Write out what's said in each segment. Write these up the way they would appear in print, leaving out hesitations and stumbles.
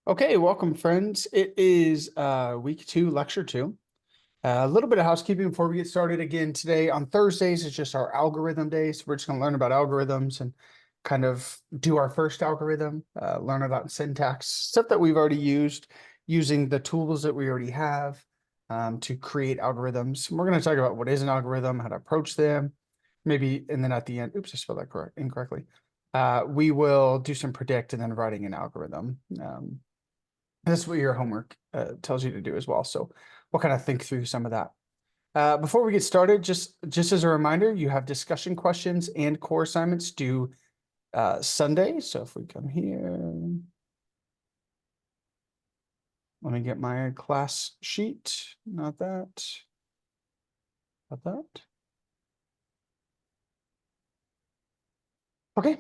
Okay, welcome friends. It is week 2, lecture 2. A little bit of housekeeping before we get started. Again, today on Thursdays is just our algorithm day. So we're just going to learn about algorithms and kind of do our first algorithm, learn about syntax, stuff that we've already used, using the tools that we already have to create algorithms. And we're going to talk about what is an algorithm, how to approach them, maybe, and then at the end, oops, I spelled that incorrectly. We will do some predict and then writing an algorithm. That's what your homework tells you to do as well. So we'll kind of think through some of that. Before we get started, just as a reminder, you have discussion questions and core assignments due Sunday. So if we come here, let me get my class sheet. Not that. Not that. Okay.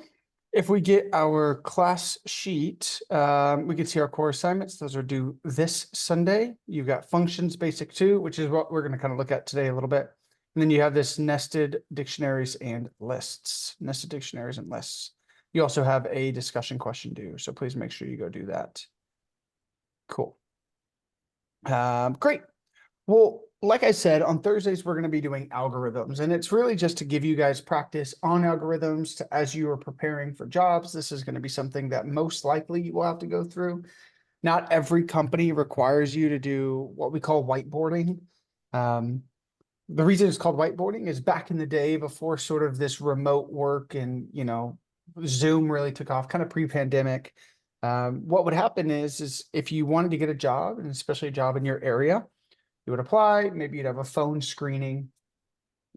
If we get our class sheet, we can see our core assignments. Those are due this Sunday. You've got functions basic 2, which is what we're going to kind of look at today a little bit. And then you have this nested dictionaries and lists, nested dictionaries and lists. You also have a discussion question due, so please make sure you go do that. Cool. Great. Well, like I said, on Thursdays, we're going to be doing algorithms, and it's really just to give you guys practice on algorithms as you are preparing for jobs. This is going to be something that most likely you will have to go through. Not every company requires you to do what we call whiteboarding. The reason it's called whiteboarding is back in the day before sort of this remote work and, Zoom really took off, kind of pre-pandemic. What would happen is if you wanted to get a job, and especially a job in your area, you would apply, maybe you'd have a phone screening.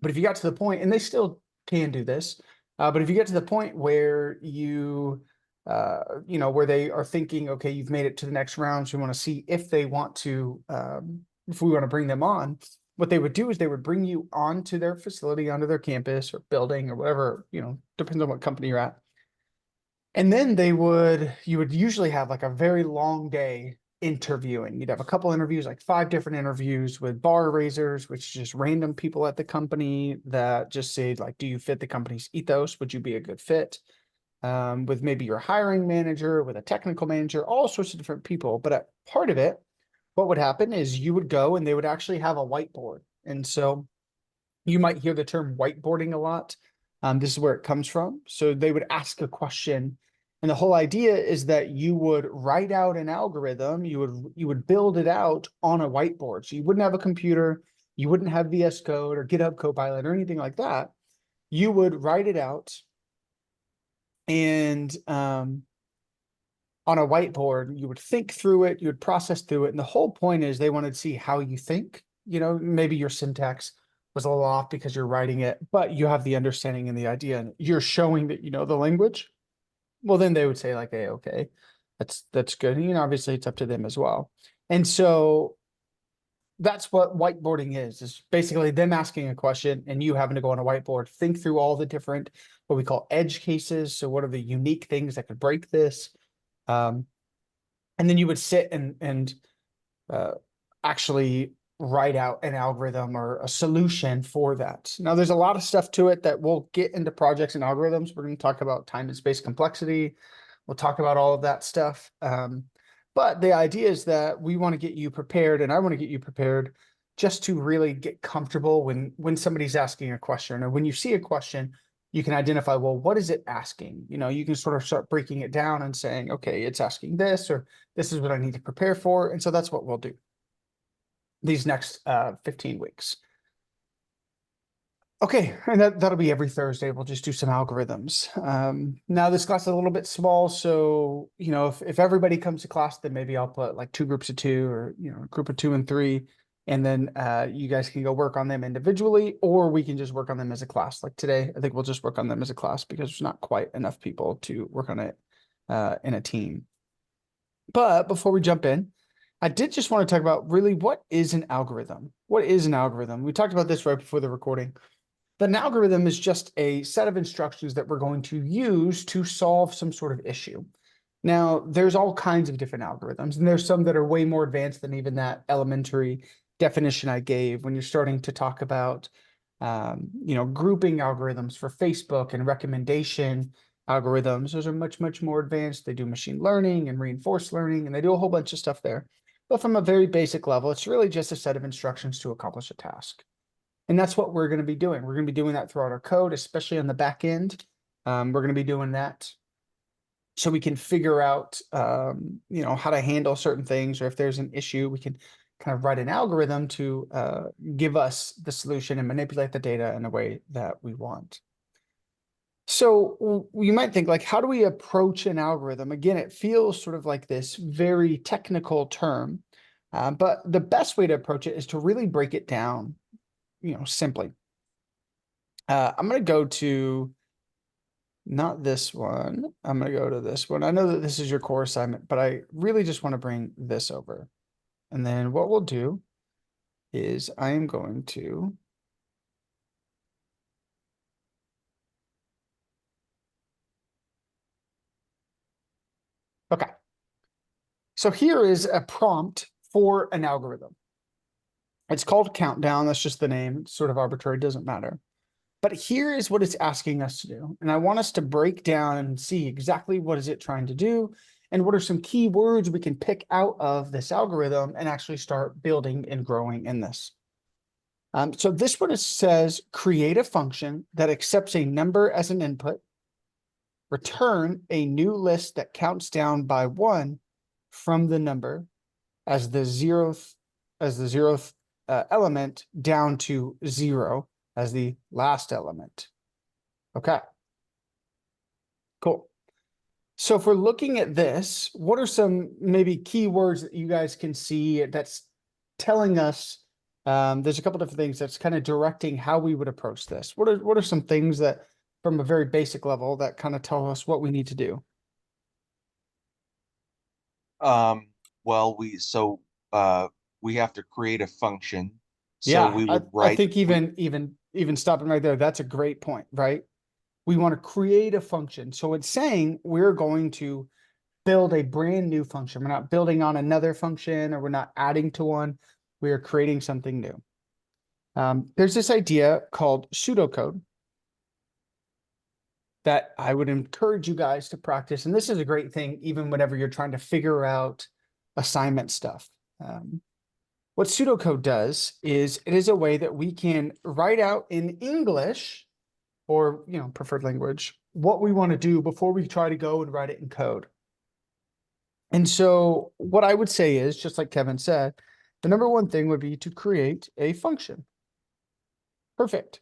But if you got to the point, and they still can do this, but if you get to the point where where they are thinking, okay, you've made it to the next round, so we want to see if they want to, if we want to bring them on, what they would do is they would bring you onto their facility, onto their campus or building or whatever, depends on what company you're at. And then you would usually have like a very long day interviewing. You'd have a couple interviews, like 5 different interviews with bar raisers, which is just random people at the company that just say, like, do you fit the company's ethos? Would you be a good fit? With maybe your hiring manager, with a technical manager, all sorts of different people. But at part of it, what would happen is you would go and they would actually have a whiteboard. And so you might hear the term whiteboarding a lot. This is where it comes from. So they would ask a question, and the whole idea is that you would write out an algorithm. You would build it out on a whiteboard. So you wouldn't have a computer, you wouldn't have VS Code or GitHub Copilot or anything like that. You would write it out, and on a whiteboard, you would think through it, you would process through it, and the whole point is they wanted to see how you think. Maybe your syntax was a little off because you're writing it, but you have the understanding and the idea, and you're showing that you know the language. Well, then they would say like, hey, okay, that's good. And, obviously it's up to them as well. And so that's what whiteboarding is basically them asking a question and you having to go on a whiteboard, think through all the different, what we call edge cases. So what are the unique things that could break this? And then you would sit and actually write out an algorithm or a solution for that. Now, there's a lot of stuff to it that we'll get into projects and algorithms. We're going to talk about time and space complexity. We'll talk about all of that stuff. But the idea is that we want to get you prepared, and I want to get you prepared just to really get comfortable when somebody's asking a question, or when you see a question, you can identify, well, what is it asking? You can sort of start breaking it down and saying, okay, it's asking this, or this is what I need to prepare for. And so that's what we'll do these next 15 weeks. Okay, and that'll be every Thursday. We'll just do some algorithms. Now this class is a little bit small, so if everybody comes to class, then maybe I'll put like 2 groups of 2, or a group of 2 and 3, and then you guys can go work on them individually, or we can just work on them as a class. Like today, I think we'll just work on them as a class because there's not quite enough people to work on it in a team. But before we jump in, I did just want to talk about really what is an algorithm? What is an algorithm? We talked about this right before the recording. But an algorithm is just a set of instructions that we're going to use to solve some sort of issue. Now, there's all kinds of different algorithms, and there's some that are way more advanced than even that elementary definition I gave when you're starting to talk about, grouping algorithms for Facebook and recommendation algorithms. Those are much, much more advanced. They do machine learning and reinforced learning, and they do a whole bunch of stuff there. But from a very basic level, it's really just a set of instructions to accomplish a task. And that's what we're going to be doing. We're going to be doing that throughout our code, especially on the back end. We're going to be doing that so we can figure out, how to handle certain things, or if there's an issue, we can kind of write an algorithm to give us the solution and manipulate the data in a way that we want. So you might think, like, how do we approach an algorithm? Again, it feels sort of like this very technical term, but the best way to approach it is to really break it down, simply. I'm going to go to not this one. I'm going to go to this one. I know that this is your core assignment, but I really just want to bring this over. And then what we'll do is I am going to okay. So here is a prompt for an algorithm. It's called Countdown. That's just the name. It's sort of arbitrary, doesn't matter. But here is what it's asking us to do. And I want us to break down and see exactly what is it trying to do and what are some key words we can pick out of this algorithm and actually start building and growing in this. So this one, it says, create a function that accepts a number as an input, return a new list that counts down by 1 from the number as the zeroth element down to 0 as the last element. Okay. Cool. So if we're looking at this, what are some maybe keywords that you guys can see that's telling us, there's a couple different things that's kind of directing how we would approach this. What are some things that from a very basic level that kind of tell us what we need to do? Well, we have to create a function. So Yeah, we I, would I write, think even stopping right there, that's a great point, right? We want to create a function. So it's saying we're going to build a brand new function. We're not building on another function, or we're not adding to one. We are creating something new. There's this idea called pseudocode that I would encourage you guys to practice. And this is a great thing, even whenever you're trying to figure out assignment stuff. What pseudocode does is it is a way that we can write out in English, or preferred language, what we want to do before we try to go and write it in code. And so what I would say is, just like Kevin said, the number one thing would be to create a function. Perfect.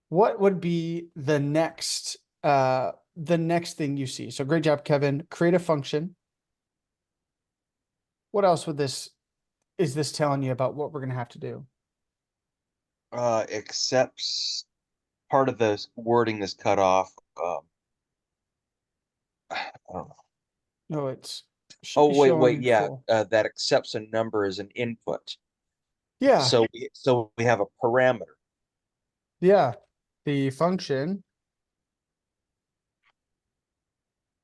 What would be the next thing you see? So great job, Kevin. Create a function. What else is this telling you about what we're going to have to do? accepts part of the wording is cut off. I don't know. No, it's Oh, wait, showing yeah. full. That accepts a number as an input. Yeah, So we have a parameter. yeah. The function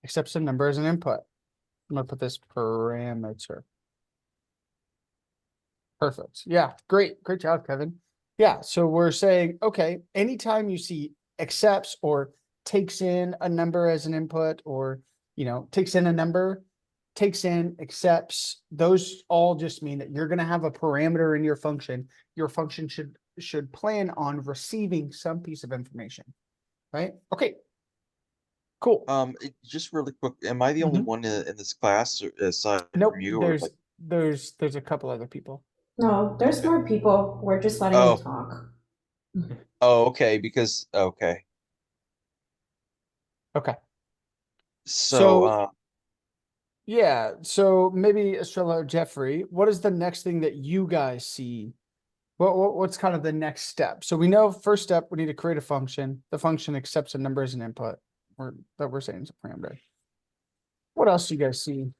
accepts a number as an input. I'm gonna put this parameter. Perfect. Yeah, great job, Kevin. Yeah, so we're saying, okay, anytime you see accepts or takes in a number as an input, or takes in a number, takes in, accepts, those all just mean that you're going to have a parameter in your function. Your function should plan on receiving some piece of information, right? Okay, cool. Just really quick, am I the only one in this class aside Nope, from you, or like? there's a couple other people. No, there's Okay. more people. We're just letting you Oh, talk. oh, okay. Because okay. Okay, So, so yeah, so maybe Estrella or Jeffrey, what is the next thing that you guys see? What's kind of the next step? So we know first step, we need to create a function. The function accepts a number as an input, or that we're saying is a parameter. What else do you guys see?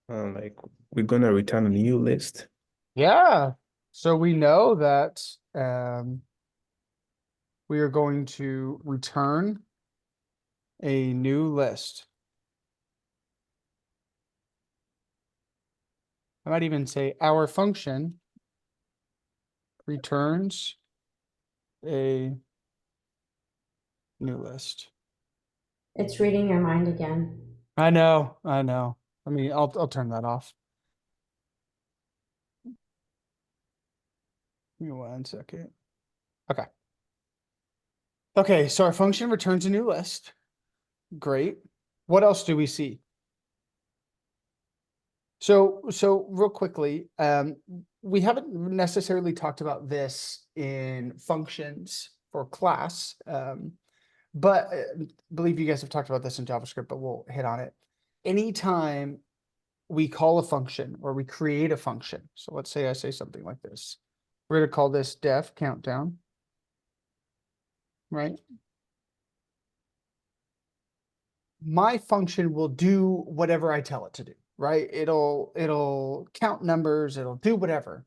Like we're gonna return a new list. Yeah, so we know that we are going to return a new list. I might even say our function returns a new list. It's reading your mind again. I know, I know. I mean, I'll turn that off. Give me 1 second. Okay. Okay, so our function returns a new list. Great. What else do we see? So real quickly, we haven't necessarily talked about this in functions for class, but I believe you guys have talked about this in JavaScript, but we'll hit on it. Anytime we call a function or we create a function, so let's say I say something like this. We're going to call this def countdown, right? My function will do whatever I tell it to do, right? It'll count numbers, it'll do whatever.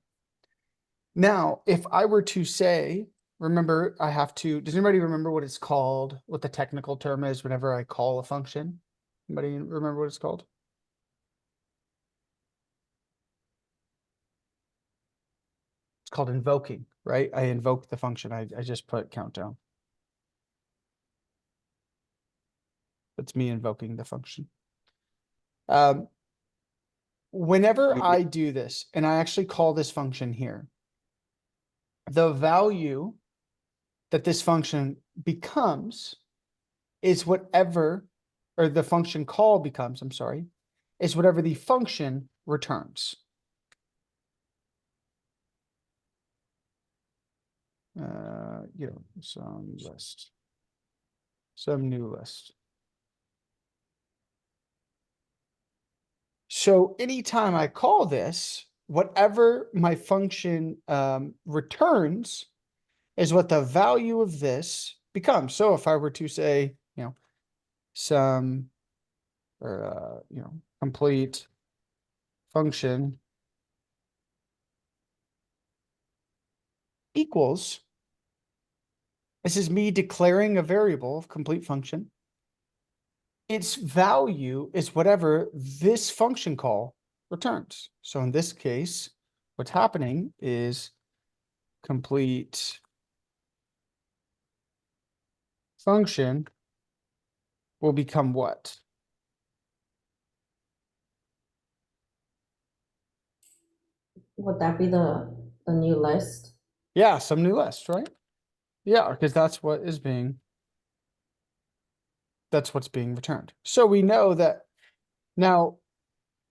Now, if I were to say, remember, I have to, does anybody remember what it's called, what the technical term is whenever I call a function? Anybody remember what it's called? It's called invoking, right? I invoke the function. I just put countdown. That's me invoking the function. Whenever We- I do this, and I actually call this function here, the value that this function becomes is whatever, or the function call becomes, I'm sorry, is whatever the function returns. Some list, some new list. So anytime I call this, whatever my function returns is what the value of this becomes. So if I were to say, some or complete function equals, this is me declaring a variable of complete function. Its value is whatever this function call returns. So in this case, what's happening is complete function will become what? Would that be the new list? Yeah, some new list, right? Yeah, because that's what is being, that's what's being returned. So we know that now,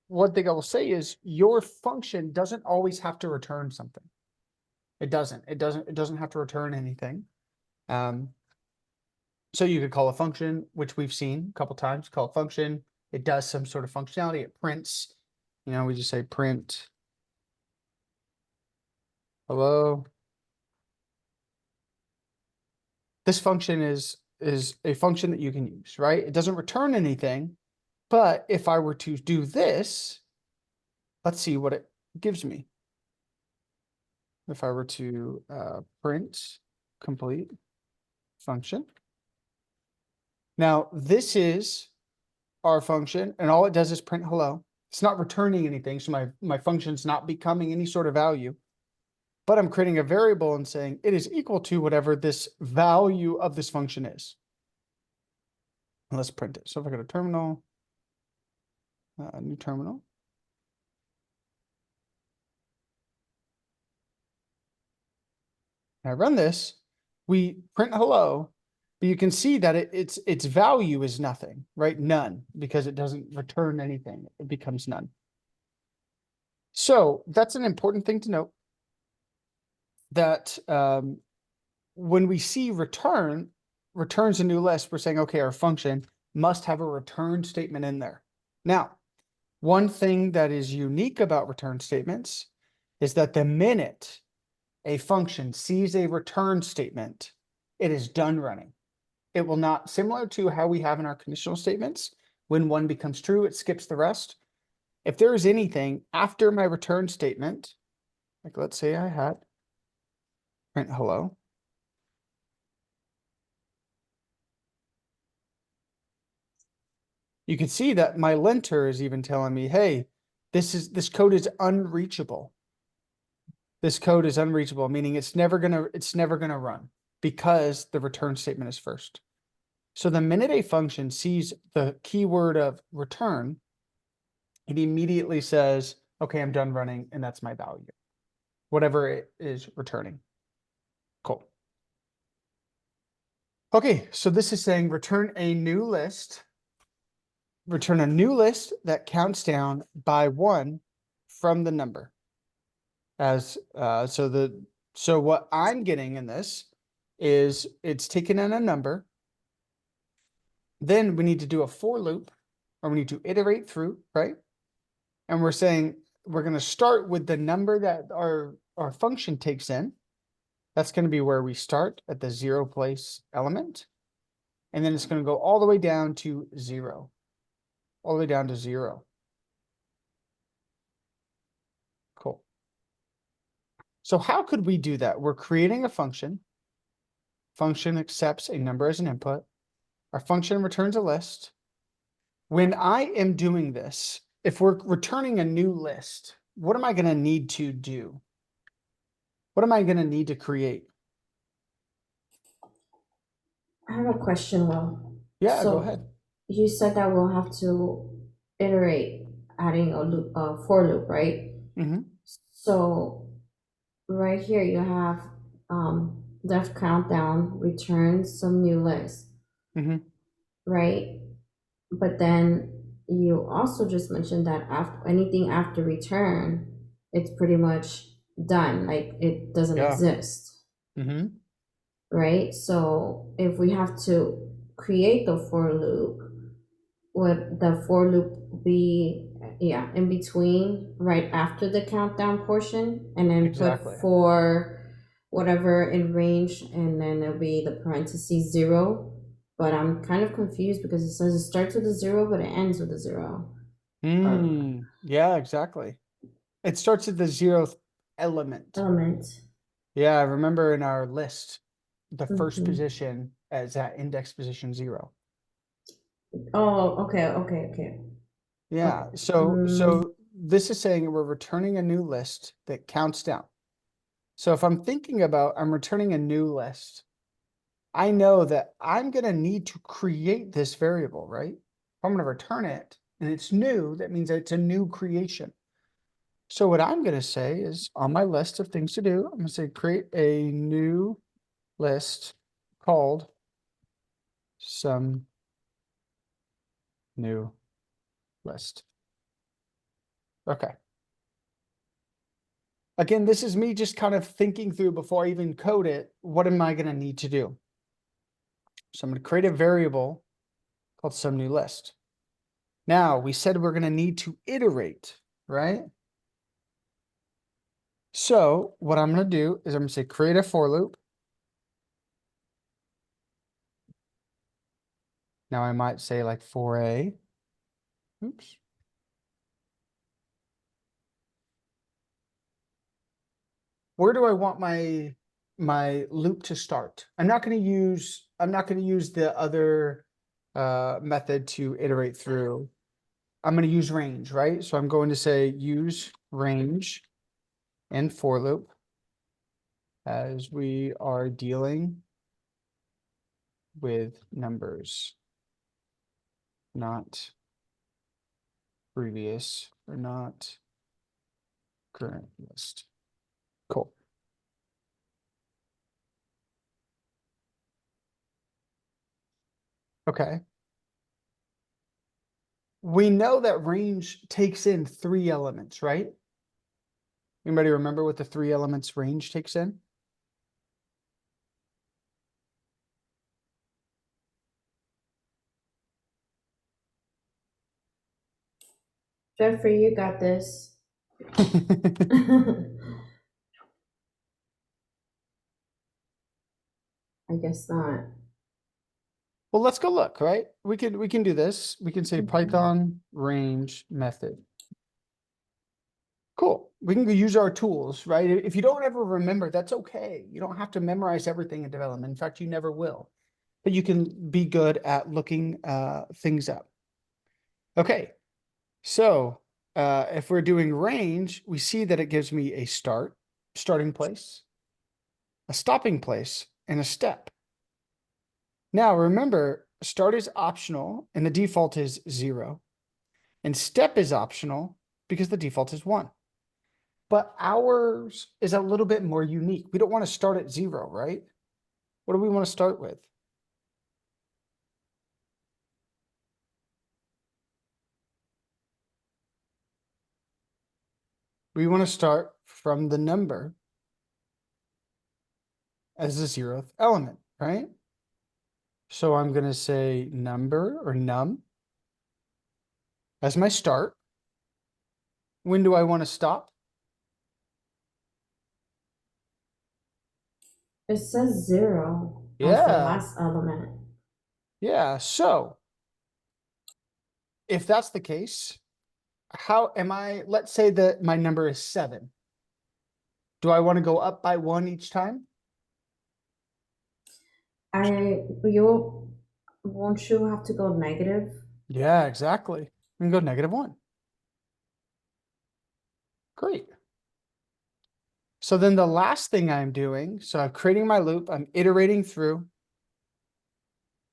one thing I will say is your function doesn't always have to return something. It doesn't have to return anything. So you could call a function, which we've seen a couple times, call a function. It does some sort of functionality. It prints, we just say print hello. This function is a function that you can use, right? It doesn't return anything, but if I were to do this, let's see what it gives me. If I were to print complete function. Now, this is our function, and all it does is print hello. It's not returning anything, so my function's not becoming any sort of value. But I'm creating a variable and saying it is equal to whatever this value of this function is. And let's print it. So if I go to terminal, new terminal. And I run this, we print hello, but you can see that its value is nothing, right? None, because it doesn't return anything. It becomes none. So that's an important thing to note. That when we see returns a new list, we're saying, okay, our function must have a return statement in there. Now, one thing that is unique about return statements is that the minute a function sees a return statement, it is done running. It will not, similar to how we have in our conditional statements, when one becomes true, it skips the rest. If there is anything after my return statement, like let's say I had print hello. You can see that my linter is even telling me, hey, this code is unreachable. This code is unreachable, meaning it's never gonna run because the return statement is first. So the minute a function sees the keyword of return, it immediately says, okay, I'm done running, and that's my value. Whatever it is returning. Cool. Okay, so this is saying return a new list. Return a new list that counts down by 1 from the number. So what I'm getting in this is it's taken in a number. Then we need to do a for loop, or we need to iterate through, right? And we're saying we're going to start with the number that our function takes in. That's going to be where we start at the 0 place element. And then it's going to go all the way down to 0. All the way down to 0. Cool. So how could we do that? We're creating a function. Function accepts a number as an input. Our function returns a list. When I am doing this, if we're returning a new list, what am I going to need to do? What am I going to need to create? I have a question, Will. Yeah, go So, ahead. You said that we'll have to iterate, adding a loop, a for loop, right? Mm-hmm. So right here you have def countdown returns some new list, Mm-hmm. right? But then you also just mentioned that after anything after return, it's pretty much done, like it doesn't Yeah. exist, Mm-hmm. right? So if we have to create the for loop, would the for loop be in between, right after the countdown portion, and then Exactly. put for whatever in range, and then it'll be the parentheses 0. But I'm kind of confused because it says it starts with a 0 but it ends with a 0. Yeah, exactly. It starts at the 0th element. Element. Yeah, I remember in our list, the first Mhm. position as at index position 0. Oh, okay. Yeah, Okay. so this is saying we're returning a new list that counts down. So if I'm thinking about I'm returning a new list, I know that I'm going to need to create this variable, right? If I'm going to return it and it's new, that means it's a new creation. So what I'm going to say is on my list of things to do, I'm going to say create a new list called some new list. Okay. Again, this is me just kind of thinking through before I even code it. What am I going to need to do? So I'm going to create a variable called some new list. Now we said we're going to need to iterate, right? So what I'm going to do is I'm going to say create a for loop. Now I might say like for a, oops. Where do I want my loop to start? I'm not going to use the other method to iterate through. I'm going to use range, right? So I'm going to say use range and for loop as we are dealing with numbers, not previous or not current list. Cool. Okay. We know that range takes in 3 elements, right? Anybody remember what the 3 elements range takes in? Jeffrey, you got this. I guess not. Well, let's go look, right? We can do this. We can say Mhm. Python range method. Cool. We can go use our tools, right? If you don't ever remember, that's okay. You don't have to memorize everything in development. In fact, you never will. But you can be good at looking things up. Okay. So if we're doing range, we see that it gives me a starting place, a stopping place, and a step. Now remember, start is optional and the default is 0. And step is optional because the default is 1. But ours is a little bit more unique. We don't want to start at 0, right? What do we want to start with? We want to start from the number as the 0th element, right? So I'm going to say number or num as my start. When do I want to stop? It says 0 as the Yeah. last element. Yeah, so if that's the case, how am I, let's say that my number is 7. Do I want to go up by 1 each time? Won't you have to go negative? Yeah, exactly. We can go -1. Great. So then the last thing I'm doing, so I'm creating my loop, I'm iterating through.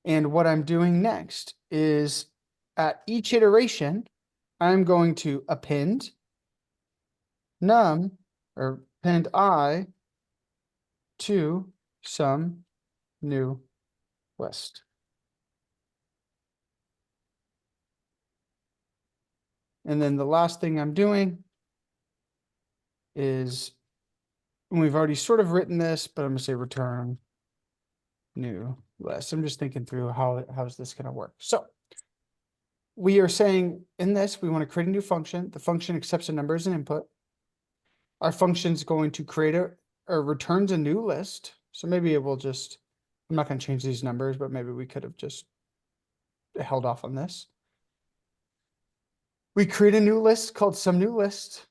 And what I'm doing next is at each iteration, I'm going to append num or append I to some new list. And then the last thing I'm doing is, and we've already sort of written this, but I'm gonna say return new list. I'm just thinking through how's this gonna work. So we are saying in this, we want to create a new function. The function accepts a number as an input. Our function is going to create or returns a new list. So maybe it will just, I'm not going to change these numbers, but maybe we could have just held off on this. We create a new list called some new list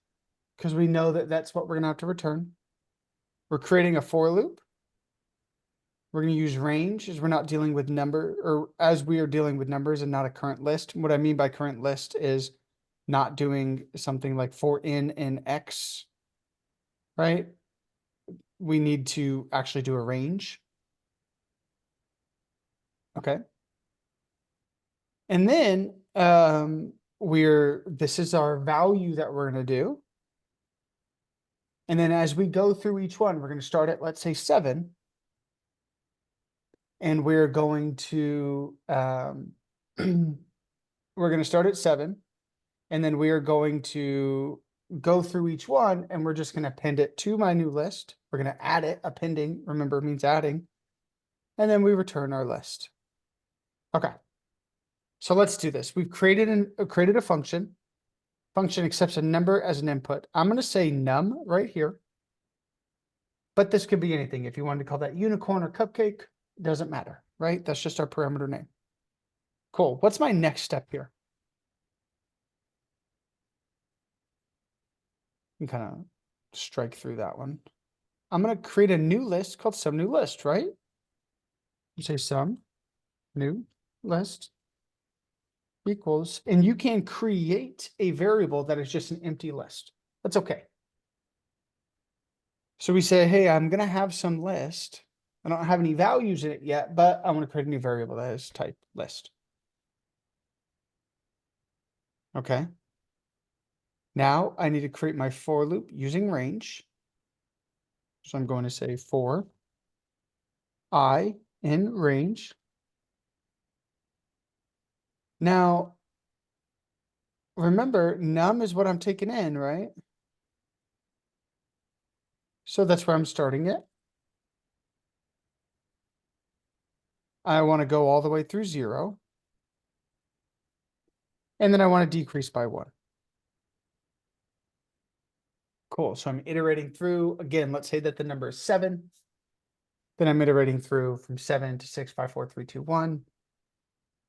because we know that that's what we're going to have to return. We're creating a for loop. We're going to use range as we're not dealing with number, or as we are dealing with numbers and not a current list. What I mean by current list is not doing something like for in X, right? We need to actually do a range. Okay. And then this is our value that we're going to do. And then as we go through each one, we're going to start at, let's say 7. And we're going to, we're going to start at 7. And then we are going to go through each one and we're just going to append it to my new list. We're going to add it, appending, remember, means adding. And then we return our list. Okay. So let's do this. We've created a function. Function accepts a number as an input. I'm going to say num right here. But this could be anything. If you wanted to call that unicorn or cupcake, it doesn't matter, right? That's just our parameter name. Cool. What's my next step here? You can kind of strike through that one. I'm going to create a new list called some new list, right? You say some new list equals, and you can create a variable that is just an empty list. That's okay. So we say, hey, I'm going to have some list. I don't have any values in it yet, but I want to create a new variable that is type list. Okay. Now I need to create my for loop using range. So I'm going to say for I in range. Now, remember, num is what I'm taking in, right? So that's where I'm starting it. I want to go all the way through 0. And then I want to decrease by 1. Cool. So I'm iterating through. Again, let's say that the number is 7. Then I'm iterating through from 7 to 6, 5, 4, 3, 2, 1.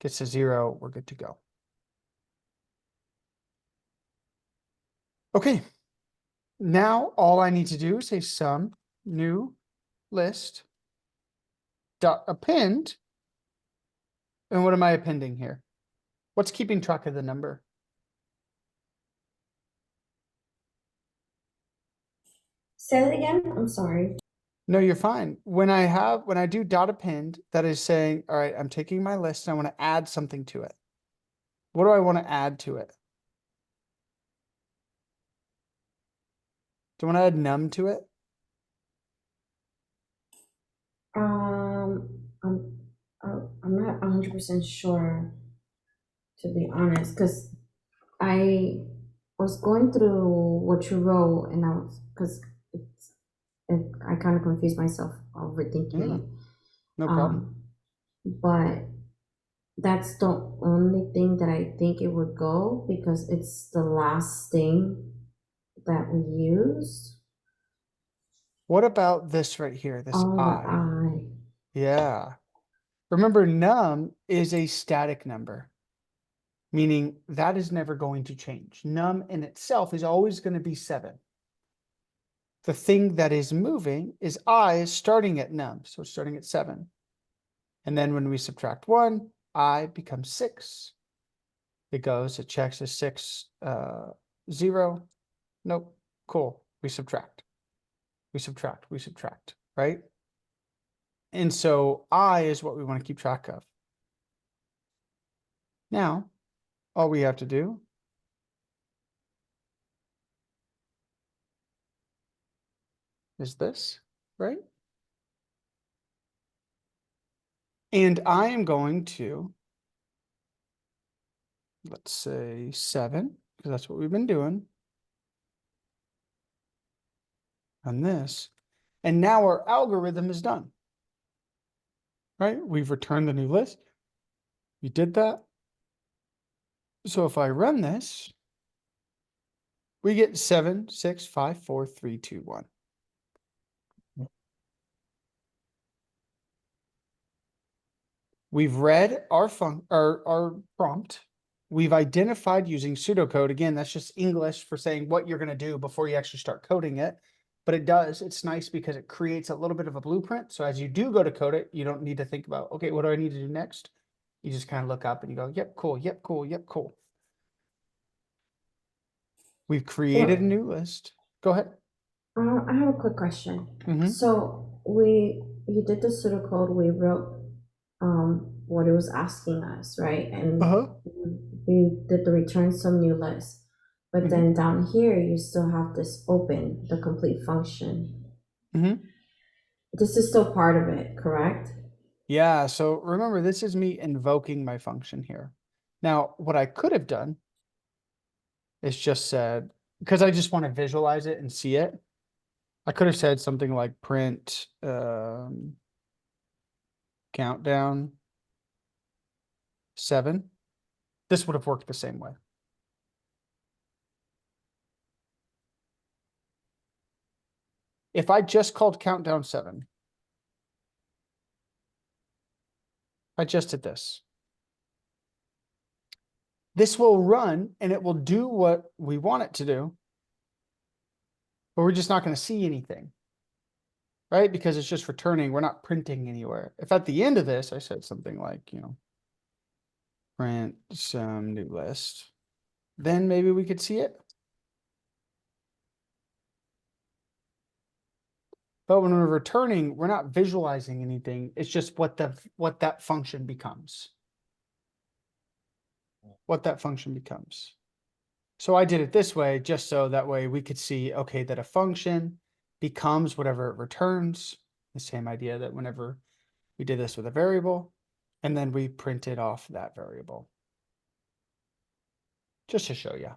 Gets to 0. We're good to go. Okay. Now all I need to do is say some new list dot append. And what am I appending here? What's keeping track of the number? Say that again. I'm sorry. No, you're fine. When I do dot append, that is saying, all right, I'm taking my list and I want to add something to it. What do I want to add to it? Do I want to add num to it? Um, I'm, I'm not 100% sure, to be honest, because I was going through what you wrote, and I was, because I kind of confused myself overthinking Yeah, it. no problem. But that's the only thing that I think it would go, because it's the last thing that we used. What about this right here, this Oh, the I? I. Yeah. Remember, num is a static number, meaning that is never going to change. Num in itself is always going to be 7. The thing that is moving is I is starting at num, so it's starting at 7. And then when we subtract 1, I becomes 6. It checks a 6, 0. Nope. Cool. We subtract, right? And so I is what we want to keep track of. Now, all we have to do is this, right? And I am going to, let's say 7, because that's what we've been doing. On this. And now our algorithm is done. Right? We've returned the new list. We did that. So if I run this, we get 7, 6, 5, 4, 3, 2, 1. We've read our prompt. We've identified using pseudocode. Again, that's just English for saying what you're going to do before you actually start coding it. But it does. It's nice because it creates a little bit of a blueprint. So as you do go to code it, you don't need to think about, okay, what do I need to do next? You just kind of look up and you go, yep, cool, yep, cool, yep, cool. We've created a new list. Go ahead. I have a quick question. Mhm. So you did the pseudocode, we wrote what it was asking us, right? And Uh-huh. we did the return some new list. But Mhm. then down here, you still have this open, the complete function. Mhm. This is still part of it, correct? Yeah, so remember, this is me invoking my function here. Now, what I could have done is just said, because I just want to visualize it and see it, I could have said something like print countdown 7. This would have worked the same way. If I just called countdown 7, I just did this. This will run and it will do what we want it to do, but we're just not going to see anything, right? Because it's just returning. We're not printing anywhere. If at the end of this, I said something like, print some new list, then maybe we could see it. But when we're returning, we're not visualizing anything. It's just what that function becomes. What that function becomes. So I did it this way, just so that way we could see, okay, that a function becomes whatever it returns. The same idea that whenever we did this with a variable, and then we printed off that variable. Just to show you.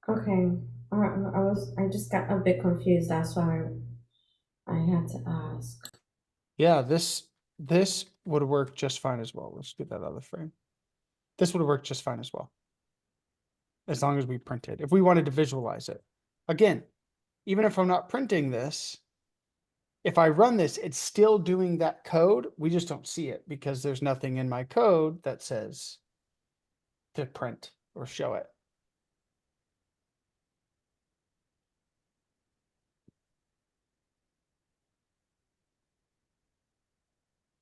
Okay. I just got a bit confused. That's why I had to ask. Yeah, this would work just fine as well. Let's get that other frame. This would work just fine as well. As long as we print it. If we wanted to visualize it. Again, even if I'm not printing this, if I run this, it's still doing that code. We just don't see it because there's nothing in my code that says to print or show it.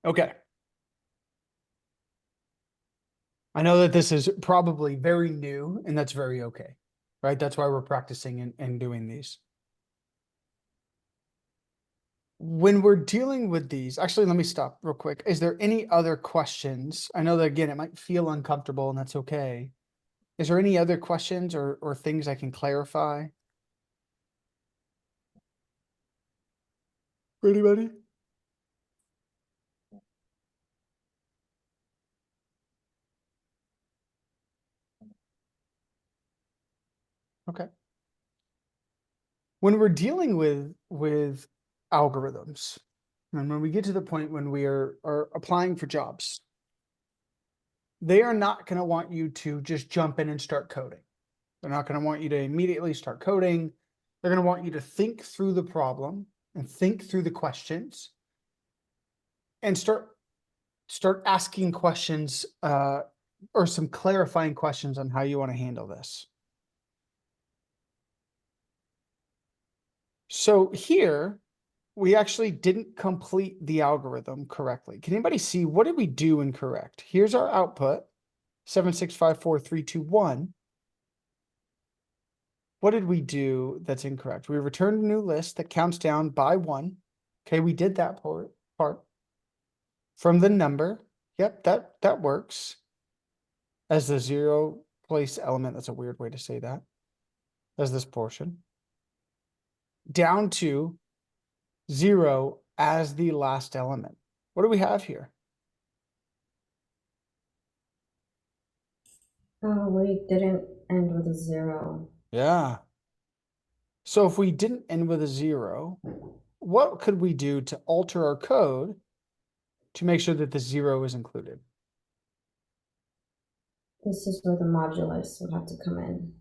Okay. I know that this is probably very new and that's very okay, right? That's why we're practicing and doing these. when we're dealing with these, actually, let me stop real quick. Is there any other questions? I know that again, it might feel uncomfortable and that's okay. Is there any other questions or things I can clarify? For anybody? Okay. When we're dealing with algorithms, and when we get to the point when we are applying for jobs, they are not going to want you to just jump in and start coding. They're not going to want you to immediately start coding. They're going to want you to think through the problem and think through the questions and start asking questions or some clarifying questions on how you want to handle this. So here, we actually didn't complete the algorithm correctly. Can anybody see what did we do incorrect? Here's our output, 7654,321. What did we do that's incorrect? We returned a new list that counts down by 1. Okay, we did that part. From the number, yep, that works. As the 0 place element, that's a weird way to say that. As this portion. Down to 0 as the last element. What do we have here? Oh, we didn't end with a 0. Yeah. So if we didn't end with a 0, what could we do to alter our code to make sure that the 0 is included? This is where the modulus would have to come in.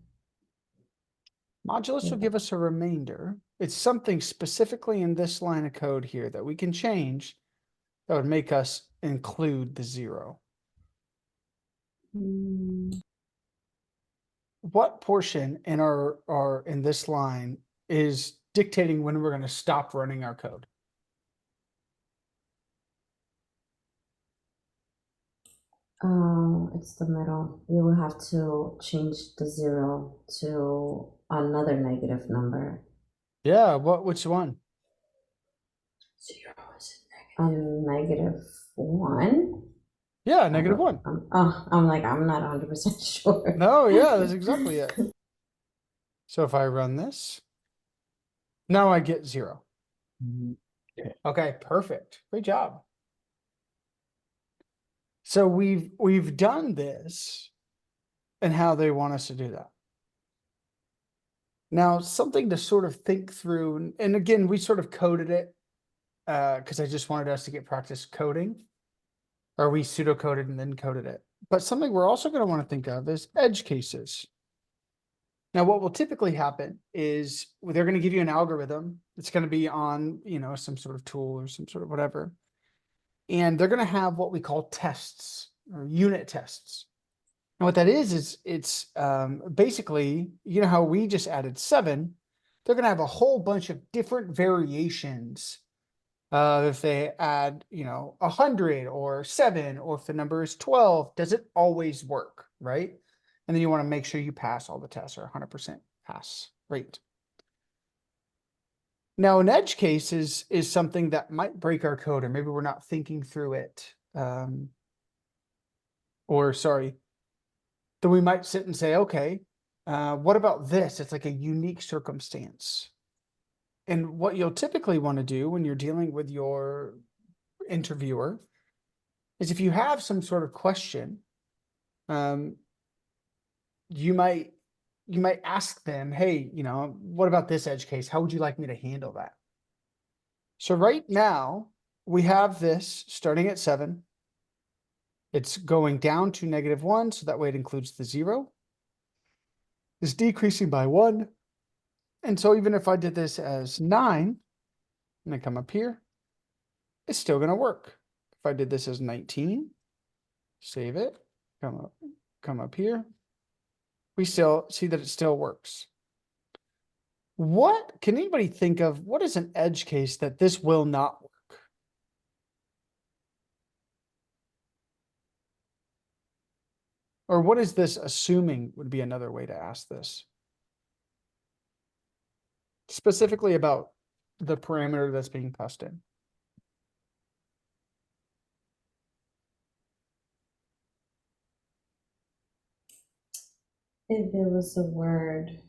Modulus will give us a remainder. It's something specifically in this line of code here that we can change that would make us include the 0. What portion in our in this line is dictating when we're going to stop running our code? It's the middle. You will have to change the 0 to another negative number. Yeah, which one? 0 is a -1. Yeah, -1. I'm like, I'm not 100% sure. No, yeah, that's exactly it. So if I run this, now I get 0. Okay, perfect. Great job. So we've done this and how they want us to do that. Now, something to sort of think through, and again, we sort of coded it because I just wanted us to get practice coding, or we pseudocoded and then coded it. But something we're also going to want to think of is edge cases. Now, what will typically happen is they're going to give you an algorithm. It's going to be on, some sort of tool or some sort of whatever. And they're going to have what we call tests or unit tests. And what that is it's basically, how we just added 7, they're going to have a whole bunch of different variations. If they add, 100 or 7, or if the number is 12, does it always work, right? And then you want to make sure you pass all the tests or 100% pass rate. Now, an edge case is something that might break our code, or maybe we're not thinking through it. Then we might sit and say, okay, what about this? It's like a unique circumstance. And what you'll typically want to do when you're dealing with your interviewer is if you have some sort of question, you might ask them, hey, what about this edge case? How would you like me to handle that? So right now we have this starting at 7. It's going down to -1, so that way it includes the 0. It's decreasing by 1. And so even if I did this as 9, and I come up here, it's still going to work. If I did this as 19, save it, come up here, we still see that it still works. What can anybody think of? What is an edge case that this will not work? Or what is this assuming would be another way to ask this? Specifically about the parameter that's being passed in. If it was a word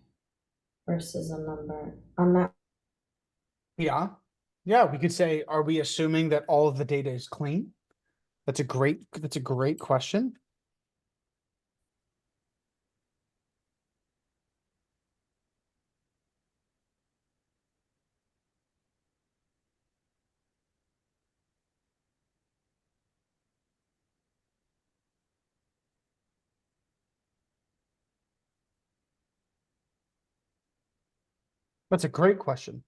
versus a number, I'm not. Yeah. Yeah, we could say, are we assuming that all of the data is clean? That's a great question. That's a great question.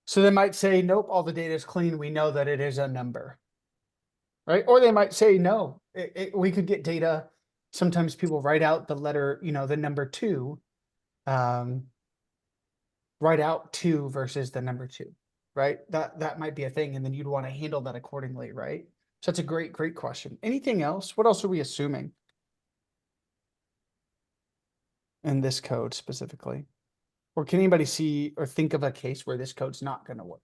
So they might say, nope, all the data is clean. We know that it is a number. Right? Or they might say, no, we could get data. Sometimes people write out the letter, the number 2. Write out 2 versus the number 2, right? That might be a thing. And then you'd want to handle that accordingly, right? So that's a great question. Anything else? What else are we assuming in this code specifically? Or can anybody see or think of a case where this code's not going to work?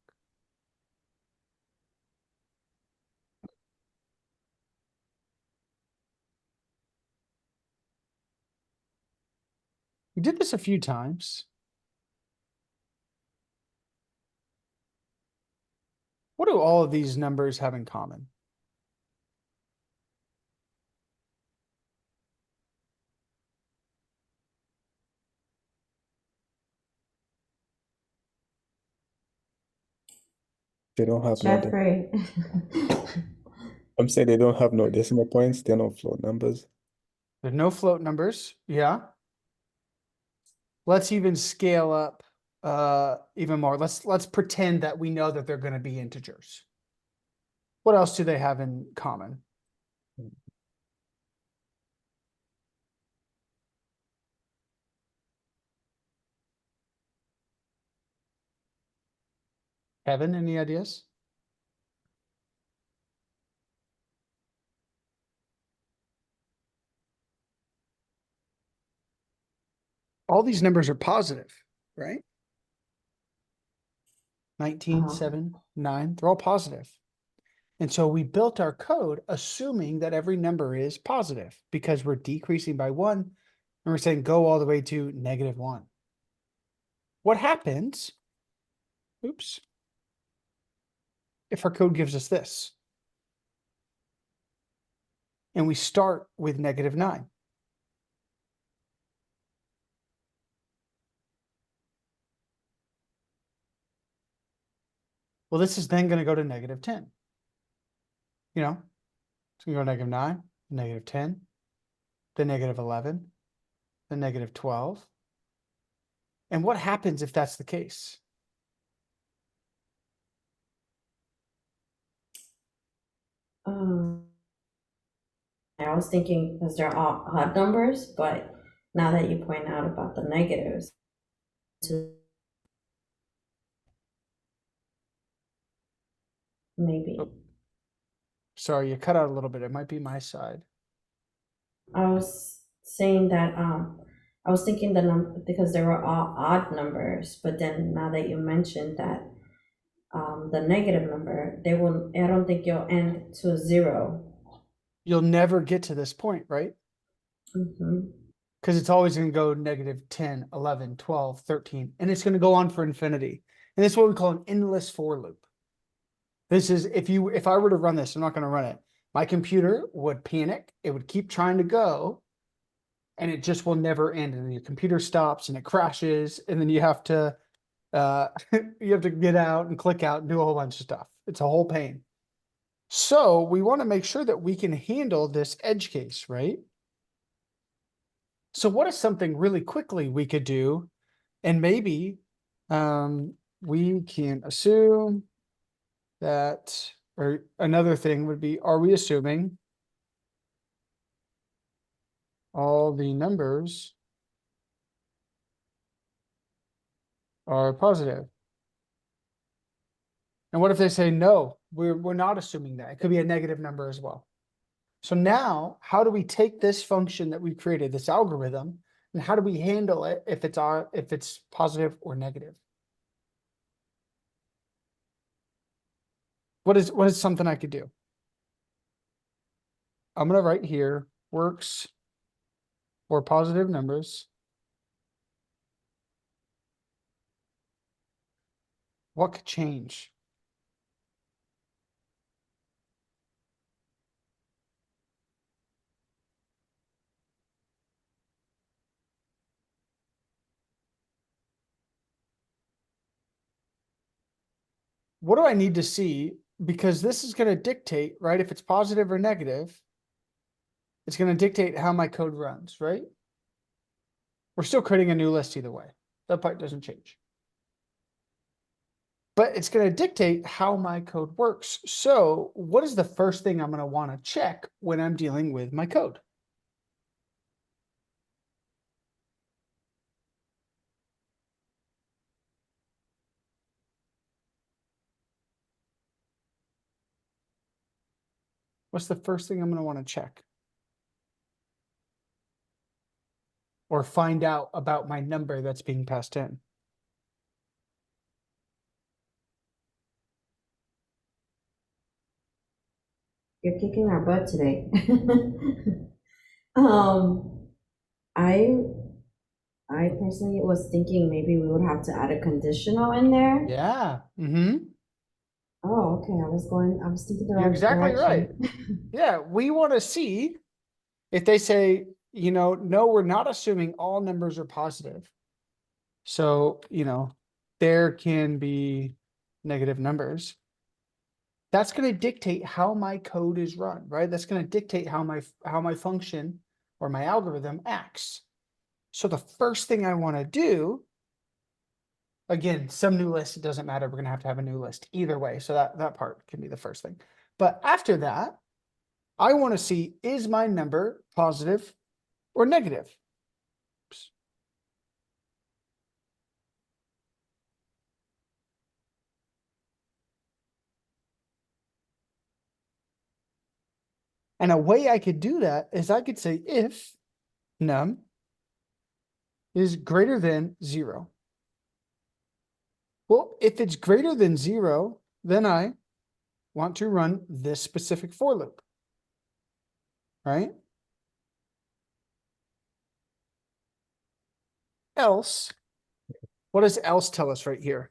We did this a few times. What do all of these numbers have in common? They don't have no. Jeffrey. I'm saying they don't have no decimal points. They're not float numbers. There's no float numbers. Yeah. Let's even scale up even more. Let's pretend that we know that they're going to be integers. What else do they have in common? Kevin, any ideas? All these numbers are positive, right? 19, 7, 9, they're all positive. And so we built our code assuming that every number is positive because we're decreasing by 1 and we're saying go all the way to -1. What happens? Oops. If our code gives us this and we start with -9. Well, this is then going to go to -10. It's going to go -9, -10, then -11, then -12. And what happens if that's the case? I was thinking because they're all odd numbers, but now that you point out about the negatives, maybe. Oh. Sorry, you cut out a little bit. It might be my side. I was saying that I was thinking the number because they were all odd numbers, but then now that you mentioned that the negative number, I don't think you'll end to 0. You'll never get to this point, right? Because it's always going to go -10, 11, 12, 13, and it's going to go on for infinity. And this is what we call an endless for loop. This is if I were to run this, I'm not going to run it. My computer would panic. It would keep trying to go, and it just will never end. And your computer stops and it crashes, and then you have to get out and click out and do a whole bunch of stuff. It's a whole pain. So we want to make sure that we can handle this edge case, right? So what is something really quickly we could do? And maybe we can assume that, or another thing would be, are we assuming all the numbers are positive? And what if they say, no, we're not assuming that? It could be a negative number as well. So now, how do we take this function that we've created, this algorithm, and how do we handle it if it's positive or negative? What is something I could do? I'm gonna write here, works for positive numbers. What could change? What do I need to see? Because this is gonna dictate, right? If it's positive or negative, it's gonna dictate how my code runs, right? We're still creating a new list either way. That part doesn't change. But it's gonna dictate how my code works. So what is the first thing I'm gonna wanna check when I'm dealing with my code? What's the first thing I'm gonna wanna check? Or find out about my number that's being passed in? You're kicking our butt today. Um, I I personally was thinking maybe we would have to add a conditional in there. Yeah. Mm-hmm. Oh, okay. I was thinking the You're right exactly right. direction. Yeah, we want to see if they say, no, we're not assuming all numbers are positive. So, there can be negative numbers. That's going to dictate how my code is run, right? That's going to dictate how my function or my algorithm acts. So the first thing I want to do, again, some new list, it doesn't matter. We're going to have a new list either way. So that part can be the first thing. But after that, I want to see, is my number positive or negative? Oops. And a way I could do that is I could say if num is greater than 0. Well, if it's greater than 0, then I want to run this specific for loop, right? Else, what does else tell us right here?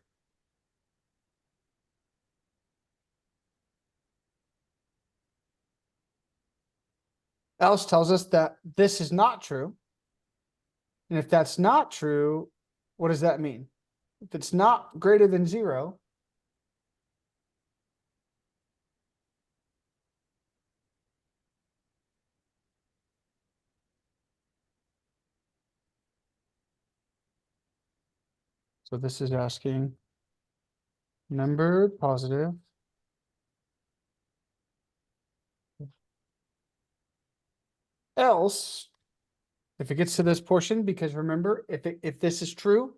Else tells us that this is not true. And if that's not true, what does that mean? If it's not greater than 0, so this is asking number positive. Else, if it gets to this portion, because remember, if this is true,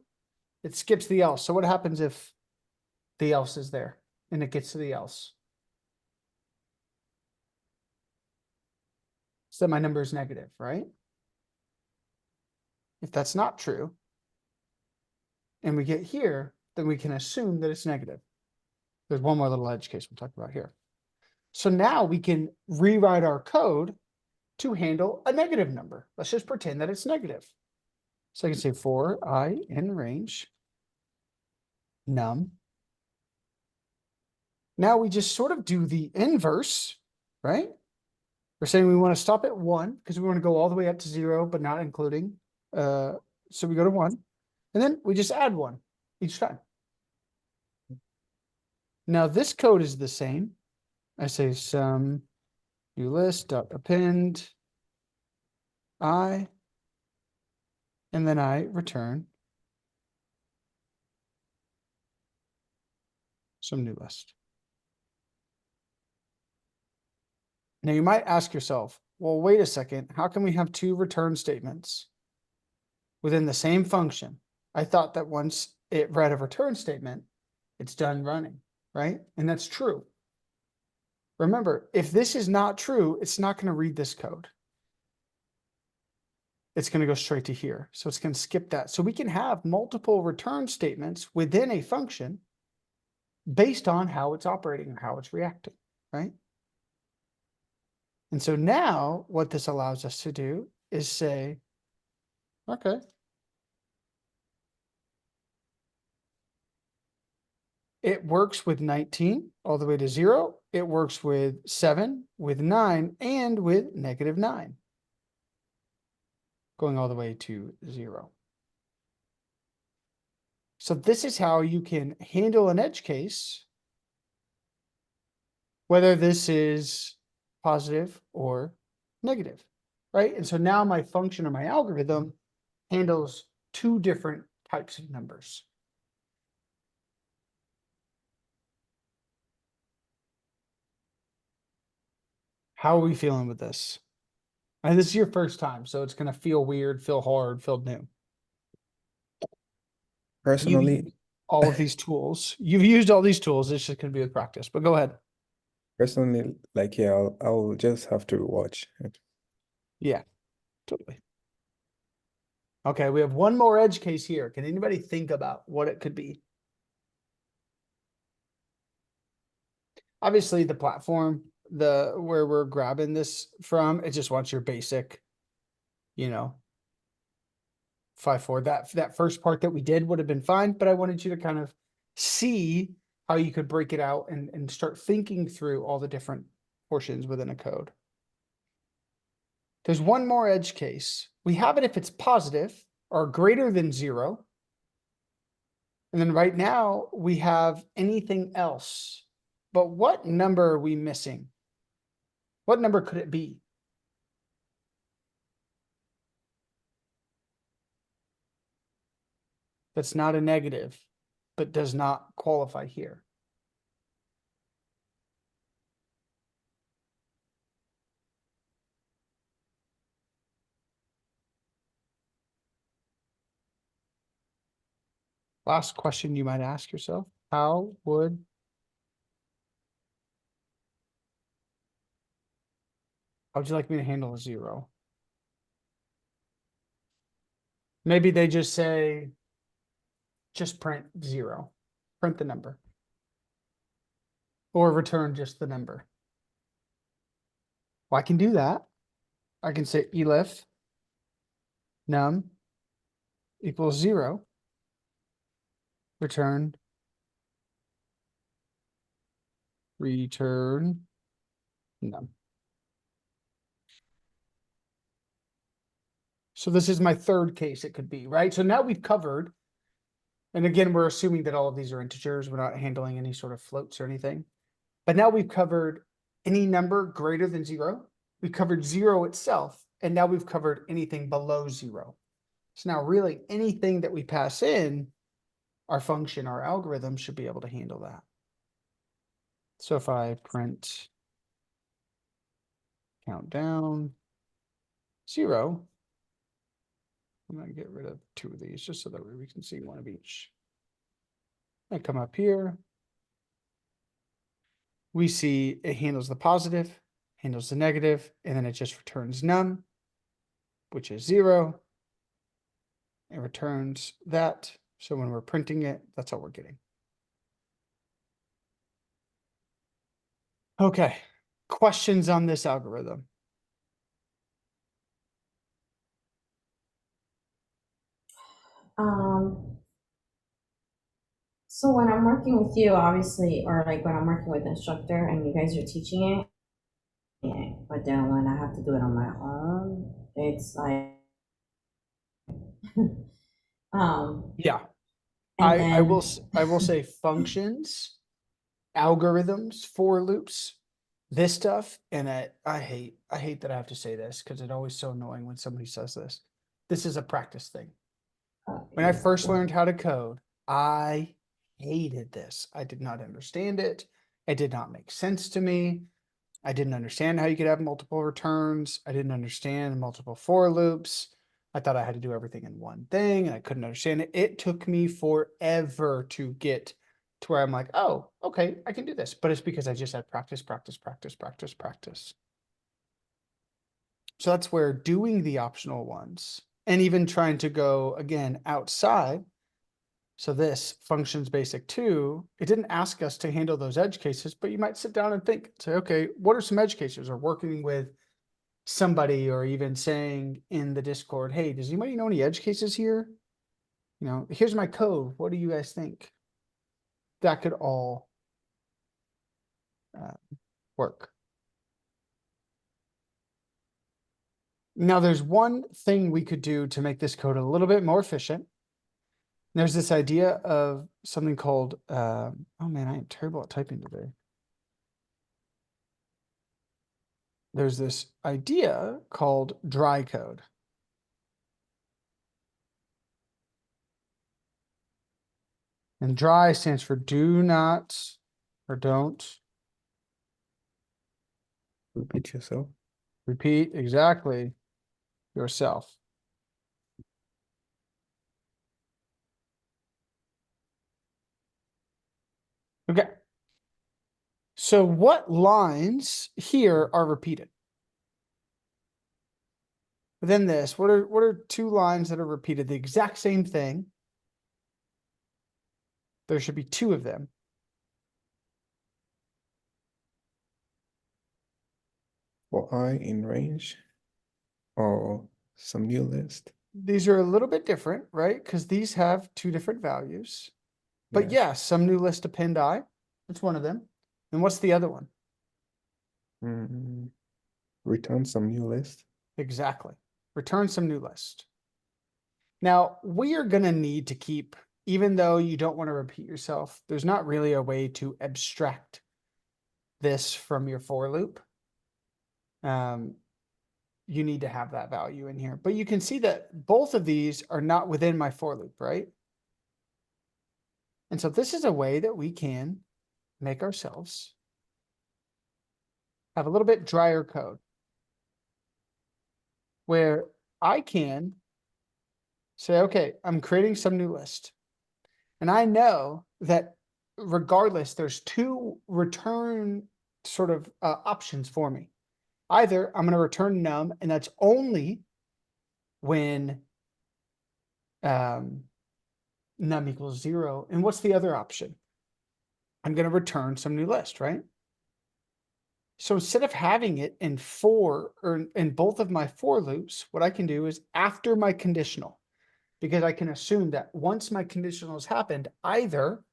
it skips the else. So what happens if the else is there and it gets to the else? So my number is negative, right? If that's not true, and we get here, then we can assume that it's negative. There's one more little edge case we'll talk about here. So now we can rewrite our code to handle a negative number. Let's just pretend that it's negative. So I can say for I in range num. Now we just sort of do the inverse, right? We're saying we want to stop at 1 because we want to go all the way up to 0, but not including. So we go to 1, and then we just add 1 each time. Now this code is the same. I say some new list dot append I, and then I return some new list. Now you might ask yourself, well, wait a second, how can we have 2 return statements within the same function? I thought that once it read a return statement, it's done running, right? And that's true. Remember, if this is not true, it's not going to read this code. It's going to go straight to here. So it's going to skip that. So we can have multiple return statements within a function based on how it's operating or how it's reacting, right? And so now what this allows us to do is say, okay, it works with 19 all the way to 0. It works with 7, with 9, and with -9. Going all the way to 0. So this is how you can handle an edge case, whether this is positive or negative, right? And so now my function or my algorithm handles two different types of numbers. How are we feeling with this? And this is your first time, so it's going to feel weird, feel hard, feel new. Personally, You've used all of these tools. You've used all these tools. It's just going to be with practice, but go ahead. like, yeah, I'll just have to watch it. Yeah, totally. Okay, we have one more edge case here. Can anybody think about what it could be? Obviously, the platform, where we're grabbing this from, it just wants your basic, 5-4. That first part that we did would have been fine, but I wanted you to kind of see how you could break it out and start thinking through all the different portions within a code. There's one more edge case. We have it if it's positive or greater than 0. And then right now we have anything else. But what number are we missing? What number could it be? That's not a negative, but does not qualify here. Last question you might ask yourself, how would you like me to handle a 0? Maybe they just say, just print 0, print the number, or return just the number. Well, I can do that. I can say elif num equals 0, return num. So this is my third case it could be, right? So now we've covered, and again, we're assuming that all of these are integers. We're not handling any sort of floats or anything. But now we've covered any number greater than 0. We've covered 0 itself, and now we've covered anything below 0. So now really anything that we pass in, our function, our algorithm should be able to handle that. So if I print countdown 0, I'm going to get rid of 2 of these just so that we can see one of each. I come up here. We see it handles the positive, handles the negative, and then it just returns num, which is 0. It returns that. So when we're printing it, that's all we're getting. Okay. Questions on this algorithm? So when I'm working with you, obviously, or like when I'm working with the instructor and you guys are teaching it, yeah, but then when I have to do it on my own, it's like, Yeah. and I will then say functions, algorithms, for loops, this stuff, and I hate that I have to say this because it's always so annoying when somebody says this. This is a practice thing. When I first learned how to code, I hated this. I did not understand it. It did not make sense to me. I didn't understand how you could have multiple returns. I didn't understand multiple for loops. I thought I had to do everything in one thing and I couldn't understand it. It took me forever to get to where I'm like, oh, okay, I can do this. But it's because I just had practice. So that's where doing the optional ones and even trying to go again outside. So this functions basic 2, it didn't ask us to handle those edge cases, but you might sit down and think, say, okay, what are some edge cases? Or working with somebody, or even saying in the Discord, hey, does anybody know any edge cases here? You know, here's my code. What do you guys think? That could all work. Now, there's one thing we could do to make this code a little bit more efficient. There's this idea of something called, oh man, I am terrible at typing today. There's this idea called dry code. And dry stands for do not or don't Repeat yourself. repeat exactly yourself. Okay. So what lines here are repeated? Within this, what are 2 lines that are repeated? The exact same thing. There should be 2 of them. For I in range or some new list. These are a little bit different, right? Because these have 2 different values. But Yeah. yes, some new list append I. It's one of them. And what's the other one? Return some new list. Exactly. Return some new list. Now, we are going to need to keep, even though you don't want to repeat yourself, there's not really a way to abstract this from your for loop. You need to have that value in here. But you can see that both of these are not within my for loop, right? And so this is a way that we can make ourselves have a little bit drier code, where I can say, okay, I'm creating some new list. And I know that regardless, there's 2 return sort of options for me. Either I'm going to return num, and that's only when num equals 0. And what's the other option? I'm going to return some new list, right? So instead of having it in for, or in both of my for loops, what I can do is after my conditional, because I can assume that once my conditional has happened, either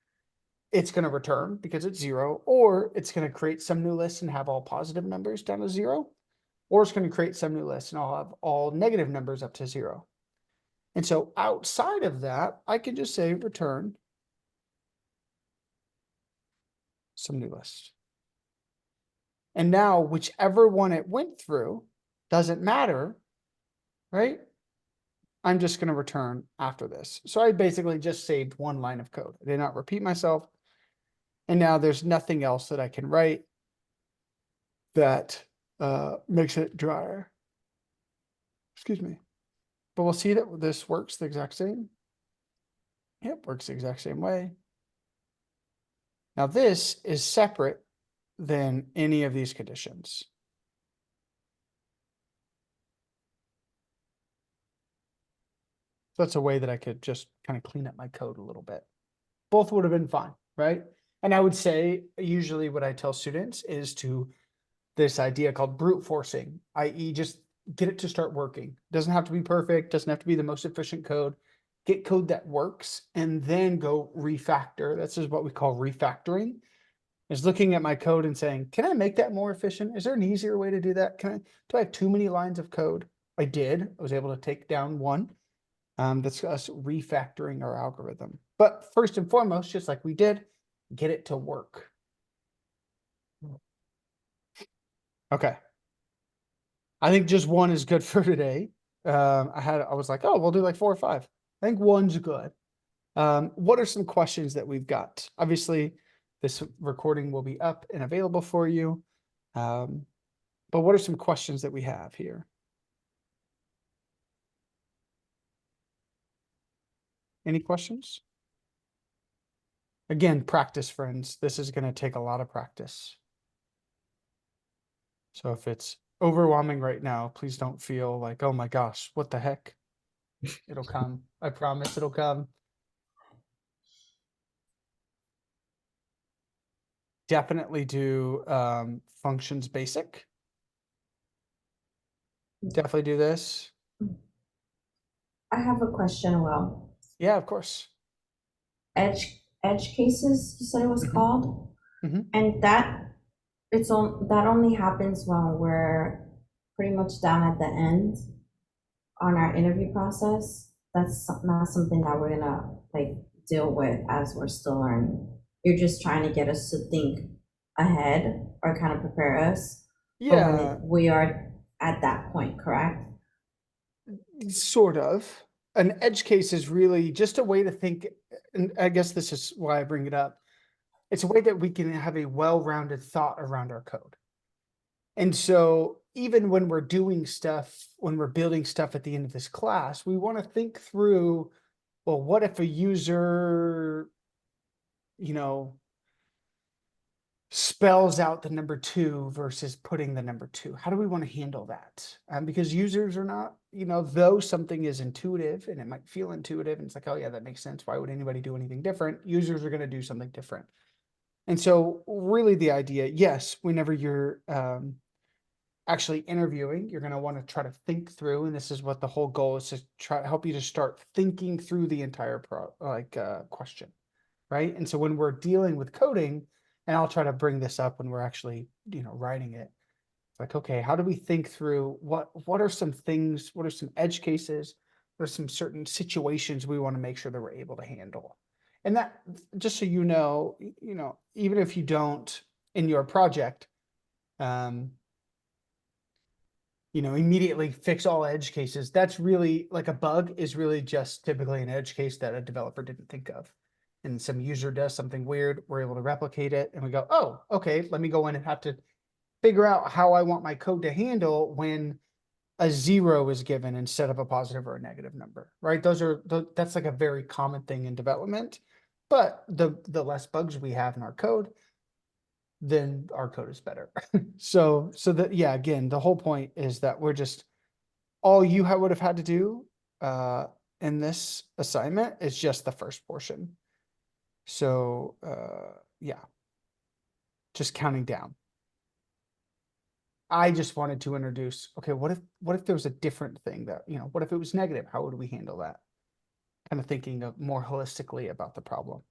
it's going to return because it's 0, or it's going to create some new list and have all positive numbers down to 0, or it's going to create some new list and I'll have all negative numbers up to 0. And so outside of that, I can just say return some new list. And now whichever one it went through doesn't matter, right? I'm just going to return after this. So I basically just saved 1 line of code. I did not repeat myself. And now there's nothing else that I can write that makes it drier. Excuse me. But we'll see that this works the exact same. Yep, works the exact same way. Now this is separate than any of these conditions. So that's a way that I could just kind of clean up my code a little bit. Both would have been fine, right? And I would say usually what I tell students is to this idea called brute forcing, i.e. just get it to start working. Doesn't have to be perfect, doesn't have to be the most efficient code. Get code that works and then go refactor. This is what we call refactoring, is looking at my code and saying, can I make that more efficient? Is there an easier way to do that? Do I have too many lines of code? I did. I was able to take down 1. That's us refactoring our algorithm. But first and foremost, just like we did, get it to work. Okay. I think just 1 is good for today. I was like, oh, we'll do like 4 or 5. I think 1's good. What are some questions that we've got? Obviously, this recording will be up and available for you. But what are some questions that we have here? Any questions? Again, practice, friends. This is going to take a lot of practice. So if it's overwhelming right now, please don't feel like, oh my gosh, what the heck? It'll come. I promise it'll come. definitely do functions basic. Definitely do this. I have a question, Will. Yeah, of course. Edge cases, you said it was Mhm. called? Mhm. And that only happens when we're pretty much down at the end on our interview process. That's not something that we're gonna like deal with as we're still learning. You're just trying to get us to think ahead or kind of prepare us for when Yeah, we are at that point, correct? sort of. An edge case is really just a way to think, and I guess this is why I bring it up. It's a way that we can have a well-rounded thought around our code. And so even when we're doing stuff, when we're building stuff at the end of this class, we want to think through, well, what if a user, you know, spells out the number 2 versus putting the number 2? How do we want to handle that? Because users are not, though something is intuitive and it might feel intuitive and it's like, oh yeah, that makes sense. Why would anybody do anything different? Users are going to do something different. And so really the idea, yes, whenever you're actually interviewing, you're going to want to try to think through, and this is what the whole goal is, to try to help you to start thinking through the entire question, right? And so when we're dealing with coding, and I'll try to bring this up when we're actually, writing it, like, okay, how do we think through what are some things, what are some edge cases, what are some certain situations we want to make sure that we're able to handle? And that, just so even if you don't in your project, immediately fix all edge cases. That's really like a bug is really just typically an edge case that a developer didn't think of. And some user does something weird, we're able to replicate it and we go, oh, okay, let me go in and have to figure out how I want my code to handle when a 0 is given instead of a positive or a negative number, right? That's like a very common thing in development, but the less bugs we have in our code, then our code is better. so that, yeah, again, the whole point is that we're just, all you would have had to do in this assignment is just the first portion. So yeah, just counting down. I just wanted to introduce, okay, what if there was a different thing that, what if it was negative? How would we handle that? Kind of thinking of more holistically about the problem.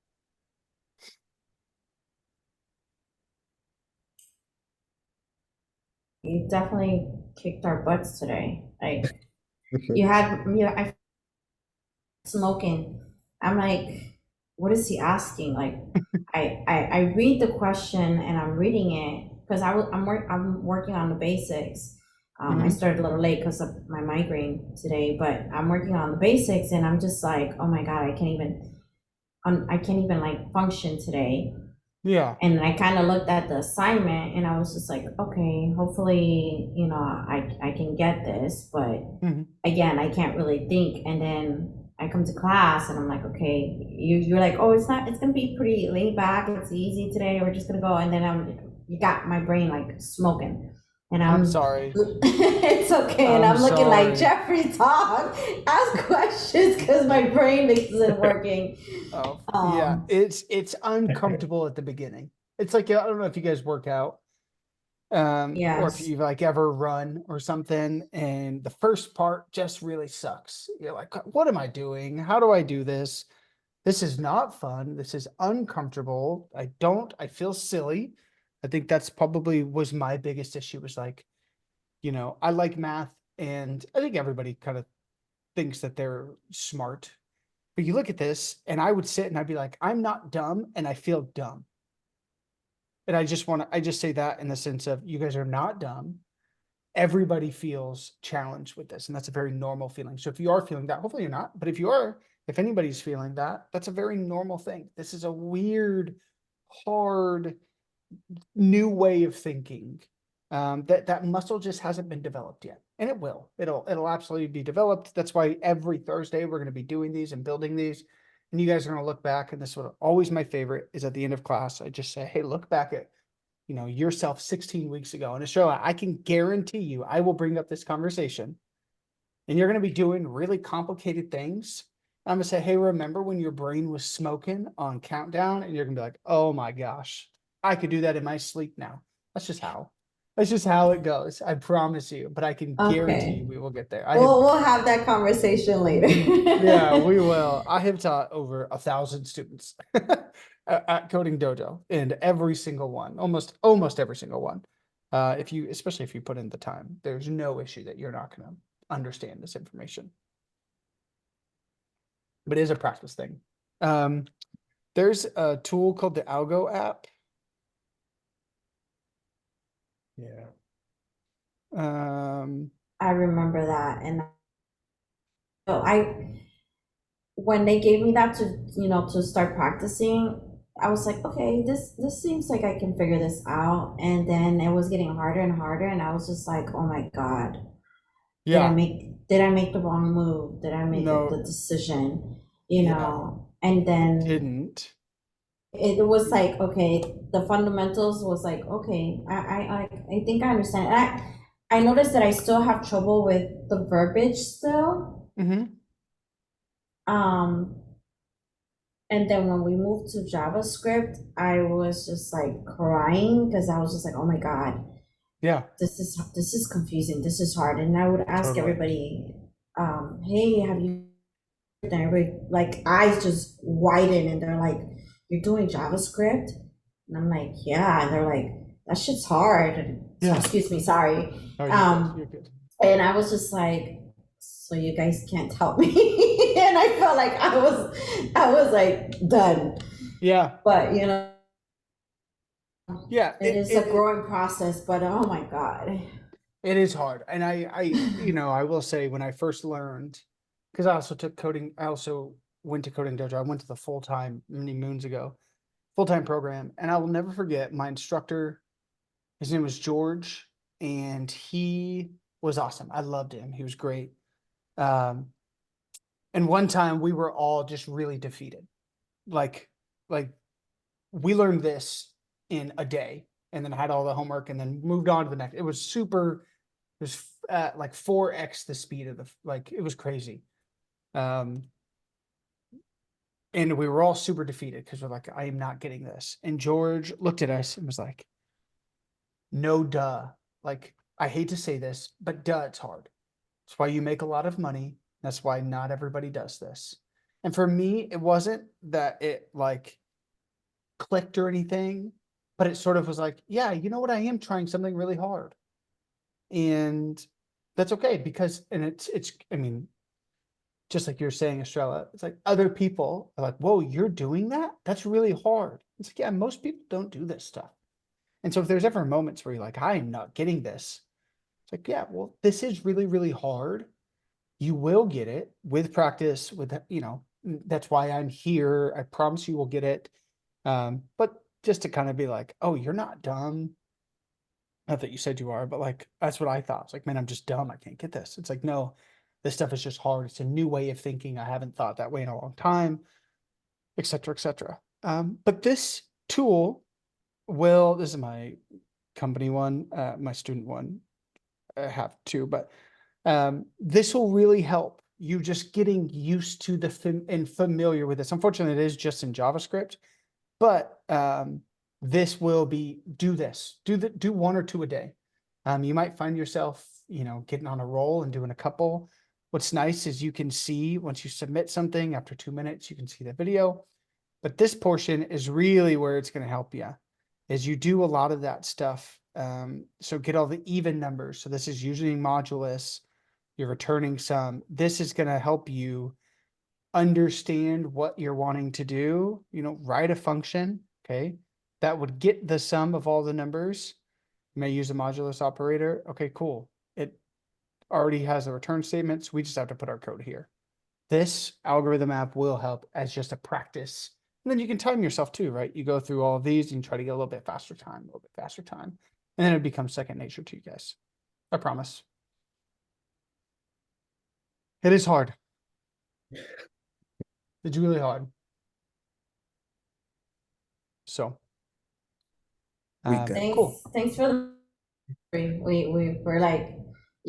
You definitely kicked our butts today. Like I smoking. I'm like, what is he asking? Like, I read the question and I'm reading it because I'm working on the basics. I started a little late because of my migraine today, but I'm working on the basics and I'm just like, oh my god, I can't even like function today. Yeah. And I kind of looked at the assignment and I was just like, okay, hopefully, I can get this. But again, I can't really think. And then I come to class and I'm like, okay, you're like, oh, it's going to be pretty laid back. It's easy today. We're just going to go. And then you got my brain like smoking. And I'm sorry. It's okay. And I'm looking sorry. like, Jeffrey, talk, ask questions because my brain isn't working. Oh, yeah, it's uncomfortable at the beginning. It's like, I don't know if you guys work out, or if Yes. you've like ever run or something, and the first part just really sucks. You're like, what am I doing? How do I do this? This is not fun. This is uncomfortable. I feel silly. I think that's probably was my biggest issue, was like, I like math, and I think everybody kind of thinks that they're smart. But you look at this and I would sit and I'd be like, I'm not dumb and I feel dumb. And I just say that in the sense of, you guys are not dumb. Everybody feels challenged with this. And that's a very normal feeling. So if you are feeling that, hopefully you're not, but if anybody's feeling that, that's a very normal thing. This is a weird, hard, new way of thinking. That muscle just hasn't been developed yet. And it will. It'll absolutely be developed. That's why every Thursday we're going to be doing these and building these. And you guys are going to look back, and this is what always my favorite is, at the end of class, I just say, hey, look back at, yourself 16 weeks ago. And to show, I can guarantee you, I will bring up this conversation and you're going to be doing really complicated things. I'm going to say, hey, remember when your brain was smoking on Countdown? And you're going to be like, oh my gosh, I could do that in my sleep now. That's just how it goes. I promise you, but I can guarantee Okay. you we will get there. We'll have that conversation later. Yeah, we will. I have taught over 1,000 students at Coding Dojo, and every single one, almost every single one. Especially if you put in the time, there's no issue that you're not going to understand this information. But it is a practice thing. There's a tool called the Algo app. Yeah. I remember that, and so when they gave me that to start practicing, I was like, okay, this seems like I can figure this out. And then it was getting harder and harder, and I was just like, oh my God, Yeah, did I make the wrong move? Did I make No. the decision? Yeah. And then didn't. it was like, okay, the fundamentals was like, okay, I think I understand. And I noticed that I still have trouble with the verbiage still. Mm-hmm. And then when we moved to JavaScript, I was just like crying because I was just like, oh my God, Yeah. this is confusing. This is hard. And I would ask Totally. everybody, hey, have you? And everybody like eyes just widen, and they're like, you're doing JavaScript? And I'm like, yeah. And they're like, that shit's hard. And, Yeah. excuse me, sorry. Oh, you're good. And I was just like, so you guys can't help me. And I felt like I was like done. Yeah. But Yeah. it is a growing process, but oh my God. It is hard. And I will say when I first learned, because I also went to Coding Dojo. I went to the full-time many moons ago, full-time program. And I will never forget my instructor. His name was George, and he was awesome. I loved him. He was great. And one time we were all just really defeated. Like we learned this in a day and then had all the homework and then moved on to the next. It was like 4x the speed of it was crazy. And we were all super defeated because we're like, I am not getting this. And George looked at us and was like, no, duh. Like, I hate to say this, but duh, it's hard. It's why you make a lot of money. That's why not everybody does this. And for me, it wasn't that it like clicked or anything, but it sort of was like, yeah, you know what? I am trying something really hard. And that's okay because, and it's, I mean, just like you're saying, Estrella, it's like other people are like, whoa, you're doing that? That's really hard. It's like, yeah, most people don't do this stuff. And so if there's ever moments where you're like, I'm not getting this, it's like, yeah, well, this is really, really hard. You will get it with practice, that's why I'm here. I promise you will get it. But just to kind of be like, oh, you're not dumb. Not that you said you are, but like, that's what I thought. It's like, man, I'm just dumb. I can't get this. It's like, no, this stuff is just hard. It's a new way of thinking. I haven't thought that way in a long time, et cetera, et cetera. But this tool this is my company one, my student one. I have two, but this will really help you just getting used to and familiar with this. Unfortunately, it is just in JavaScript, but this will do one or two a day. You might find yourself, getting on a roll and doing a couple. What's nice is you can see once you submit something after 2 minutes, you can see the video. But this portion is really where it's going to help you, is you do a lot of that stuff. So get all the even numbers. So this is using modulus. You're returning some. This is going to help you understand what you're wanting to do. Write a function, okay, that would get the sum of all the numbers. You may use a modulus operator. Okay, cool. It already has a return statement, so we just have to put our code here. This algorithm app will help as just a practice. And then you can time yourself too, right? You go through all of these and try to get a little bit faster time. And then it becomes second nature to you guys. I promise. It is hard. It's really hard. So. We got it. Thanks. Cool. Thanks for the. We're like